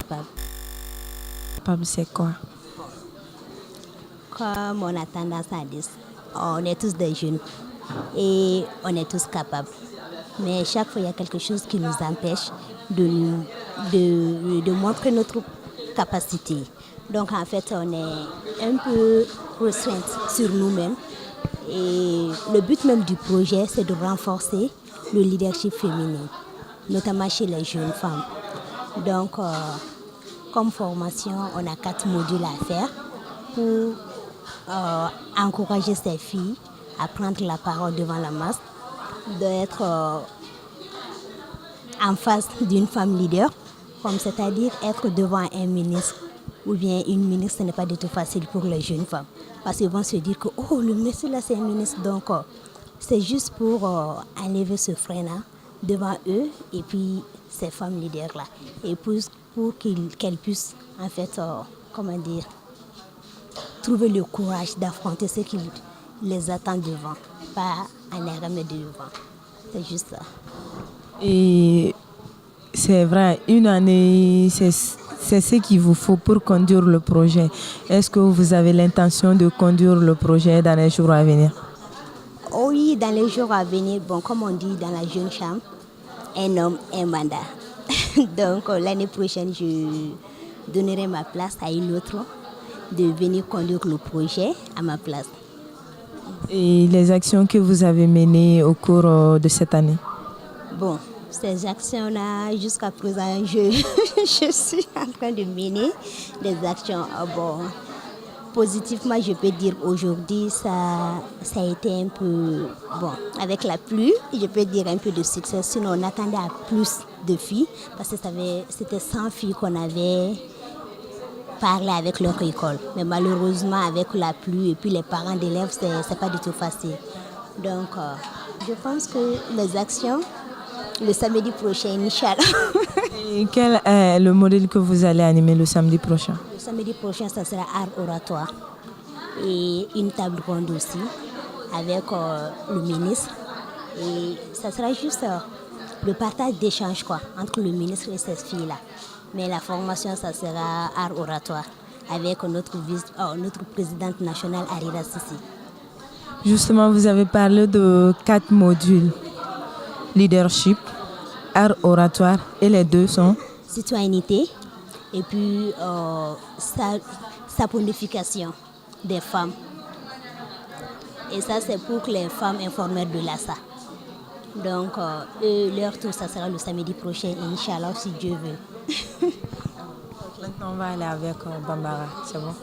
capable. Capable, c'est quoi? Comme on a tendance à dire, on est tous des jeunes et on est tous capables. Mais chaque fois, il y a quelque chose qui nous empêche de montrer notre capacité. Donc en fait, on est un peu restreint sur nous-mêmes. Et le but même du projet, c'est de renforcer le leadership féminin, notamment chez les jeunes femmes. Donc, comme formation, on a 4 modules à faire pour encourager ces filles à prendre la parole devant la masse, d'être en face d'une femme leader, comme c'est-à-dire être devant un ministre ou bien une ministre, ce n'est pas du tout facile pour les jeunes femmes. Parce qu'ils vont se dire que oh, le monsieur là c'est un ministre, donc c'est juste pour enlever ce frein-là devant eux et puis ces femmes leaders-là. Et pour qu'elles puissent en fait, comment dire, trouver le courage d'affronter ce qui les attend devant, pas en arrière mais devant. C'est juste ça. Et c'est vrai, une année, c'est ce qu'il vous faut pour conduire le projet. Est-ce que vous avez l'intention de conduire le projet dans les jours à venir? Oui, dans les jours à venir, bon, comme on dit dans la jeune chambre, un homme, un mandat. Donc l'année prochaine, je donnerai ma place à une autre de venir conduire le projet à ma place. Et les actions que vous avez menées au cours de cette année? Bon, ces actions-là, jusqu'à présent, je suis en train de mener des actions. Bon, positivement, je peux dire aujourd'hui, ça a été un peu, bon, avec la pluie, je peux dire un peu de succès. Sinon, on attendait à plus de filles, parce que c'était 100 filles qu'on avait parlé avec leur école. Mais malheureusement, avec la pluie et puis les parents d'élèves, c'est pas du tout facile. Donc, je pense que les actions, le samedi prochain, Inch'Allah. Et quel est le modèle que vous allez animer le samedi prochain? Le samedi prochain, ça sera art oratoire et une table ronde aussi avec le ministre. Et ça sera juste le partage d'échanges entre le ministre et ces filles-là. Mais la formation, ça sera art oratoire avec notre présidente nationale, Harira Sissi. Justement, vous avez parlé de 4 modules. Leadership, art oratoire et les 2 sont? Citoyenneté et puis saponification des femmes. Et ça, c'est pour les femmes informères de l'ASA. Donc, leur tour, ça sera le samedi prochain, Inch'Allah, si Dieu veut. Maintenant, on va aller avec Bambara, c'est bon?